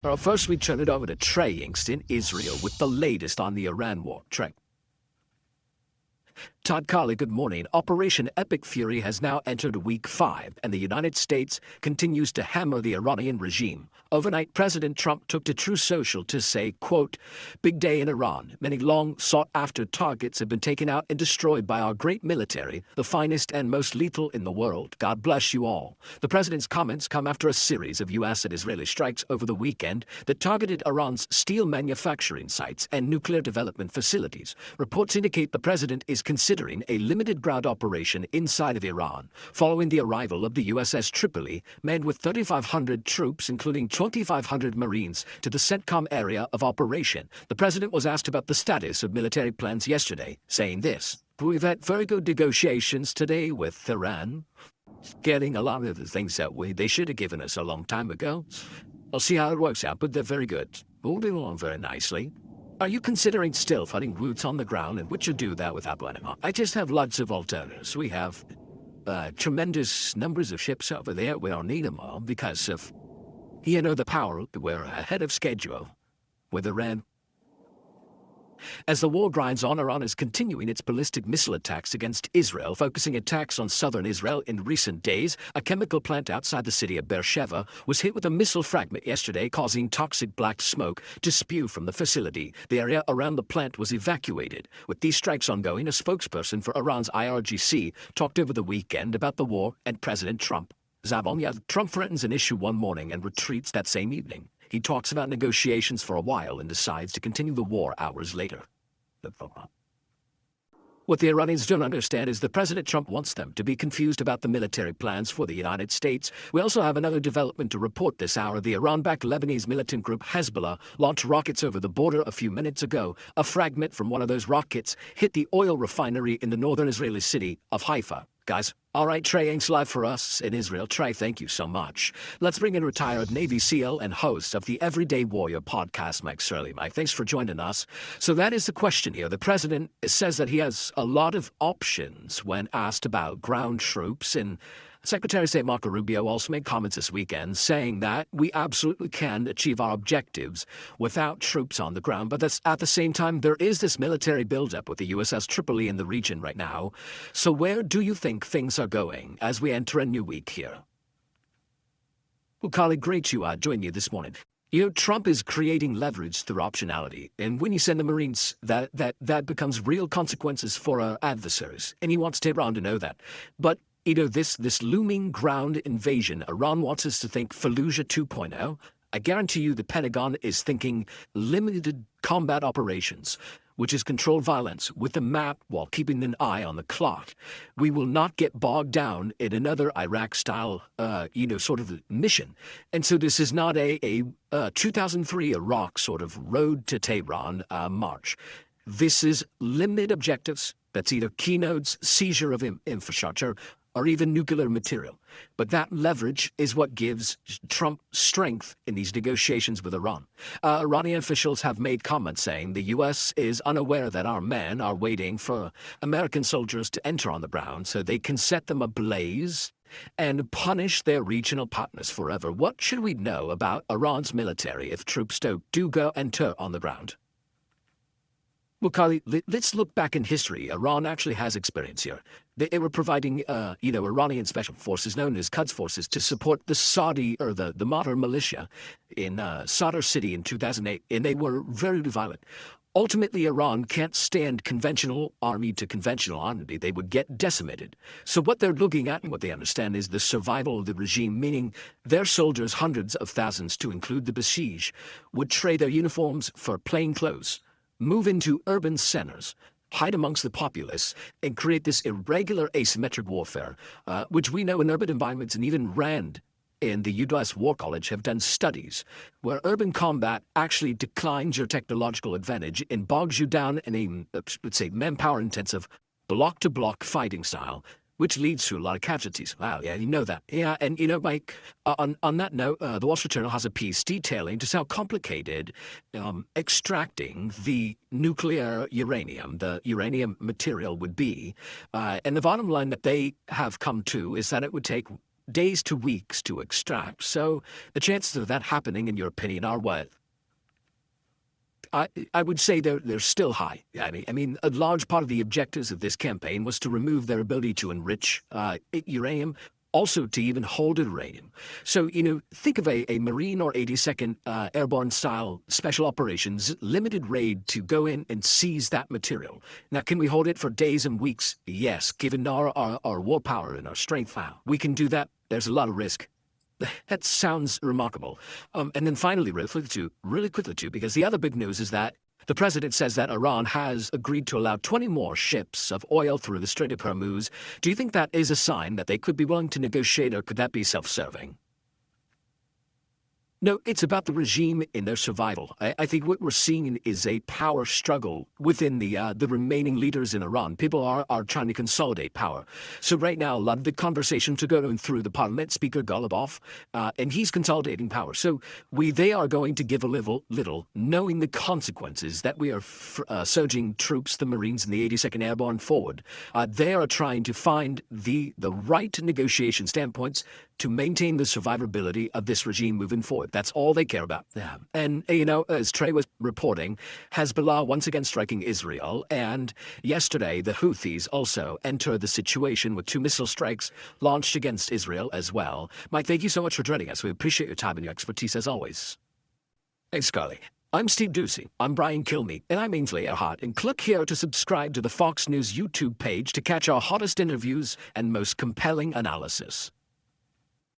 Well, first we turn it over to Trey Inkst in Israel with the latest on the Iran war. Trey. Todd Colley, good morning. Operation Epic Fury has now entered week 5, and the United States continues to hammer the Iranian regime. Overnight, President Trump took to Truth Social to say, quote, "Big day in Iran. Many long sought-after targets have been taken out and destroyed by our great military, the finest and most lethal in the world. God bless you all." The president's comments come after a series of U.S. and Israeli strikes over the weekend that targeted Iran's steel manufacturing sites and nuclear development facilities. Reports indicate the president is considering a limited ground operation inside of Iran, following the arrival of the USS Tripoli, manned with 3,500 troops, including 2,500 Marines, to the CENTCOM area of operation. The president was asked about the status of military plans yesterday, saying this: "We've had very good negotiations today with Iran, getting a lot of the things that they should have given us a long time ago. I'll see how it works out, but they're very good. Moving along very nicely." Are you considering still putting boots on the ground, and would you do that without blending on? I just have lots of alternatives. We have tremendous numbers of ships over there. We don't need them all because of, the power. We're ahead of schedule with Iran. As the war grinds on, Iran is continuing its ballistic missile attacks against Israel, focusing attacks on southern Israel in recent days. A chemical plant outside the city of Beersheba was hit with a missile fragment yesterday, causing toxic black smoke to spew from the facility. The area around the plant was evacuated. With these strikes ongoing, a spokesperson for Iran's IRGC talked over the weekend about the war and President Trump. Trump threatens an issue one morning and retreats that same evening. He talks about negotiations for a while and decides to continue the war hours later. What the Iranians don't understand is that President Trump wants them to be confused about the military plans for the United States. We also have another development to report this hour. The Iran-backed Lebanese militant group Hezbollah launched rockets over the border a few minutes ago. A fragment from one of those rockets hit the oil refinery in the northern Israeli city of Haifa. Guys, all right, Trey Inkst live for us in Israel. Trey, thank you so much. Let's bring in retired Navy SEAL and host of the Everyday Warrior podcast, Mike Surley. Mike, thanks for joining us. So that is the question here. The president says that he has a lot of options when asked about ground troops, and Secretary of State Marco Rubio also made comments this weekend saying that we absolutely can achieve our objectives without troops on the ground. But that's, at the same time, there is this military buildup with the USS Tripoli in the region right now. So where do you think things are going as we enter a new week here? Well, colleague, great to join you this morning. Trump is creating leverage through optionality. And when you send the Marines, that becomes real consequences for our adversaries. And he wants Tehran to know that. But this looming ground invasion, Iran wants us to think Fallujah 2.0. I guarantee you the Pentagon is thinking limited combat operations, which is controlled violence with a map while keeping an eye on the clock. We will not get bogged down in another Iraq-style, sort of mission. And so this is not a 2003 Iraq sort of road to Tehran march. This is limited objectives. That's either keynotes, seizure of infrastructure, or even nuclear material. But that leverage is what gives Trump strength in these negotiations with Iran. Iranian officials have made comments saying the U.S. is unaware that our men are waiting for American soldiers to enter on the ground so they can set them ablaze and punish their regional partners forever. What should we know about Iran's military if troops do go enter on the ground? Well, Kali, let's look back in history. Iran actually has experience here. They were providing, Iranian special forces known as Quds forces to support the Saudi or the Matar militia in Sadr City in 2008, and they were very violent. Ultimately, Iran can't stand conventional army to conventional army. They would get decimated. So what they're looking at and what they understand is the survival of the regime, meaning their soldiers, hundreds of thousands to include the Basij, would trade their uniforms for plain clothes, move into urban centers, hide amongst the populace, and create this irregular asymmetric warfare, which we know in urban environments, and even RAND in the U.S. War College have done studies where urban combat actually declines your technological advantage and bogs you in a, let's say, manpower-intensive, block-to-block fighting style, which leads to a lot of casualties. Wow, yeah, you know that. Yeah, and Mike, on that note, the Wall Street Journal has a piece detailing just how complicated extracting the nuclear uranium, the uranium material would be. And the bottom line that they have come to is that it would take days to weeks to extract. So the chances of that happening, in your opinion, are what? I would say they're still high. I mean, a large part of the objectives of this campaign was to remove their ability to enrich uranium, also to even hold uranium. So, think of a Marine or 82nd Airborne style special operations limited raid to go in and seize that material. Now, can we hold it for days and weeks? Yes, given our war power and our strength. We can do that. There's a lot of risk. That sounds remarkable. And then finally, really quickly too, because the other big news is that the president says that Iran has agreed to allow 20 more ships of oil through the Strait of Hormuz. Do you think that is a sign that they could be willing to negotiate, or could that be self-serving? No, it's about the regime in their survival. I think what we're seeing is a power struggle within the remaining leaders in Iran. People are trying to consolidate power. So right now, a lot of the conversations are going through the parliament, Speaker Golubov, and he's consolidating power. So they are going to give a little, knowing the consequences that we are surging troops, the Marines and the 82nd Airborne forward. They are trying to find the right negotiation standpoints to maintain the survivability of this regime moving forward. That's all they care about. Yeah. And, as Trey was reporting, Hezbollah once again striking Israel, and yesterday the Houthis also entered the situation with 2 missile strikes launched against Israel as well. Mike, thank you so much for joining us. We appreciate your time and your expertise as always. Hey, Scully. I'm Steve Ducey. I'm Brian Kilmeade, and I'm Ainsley Earhart. And click here to subscribe to the Fox News YouTube page to catch our hottest interviews and most compelling analysis.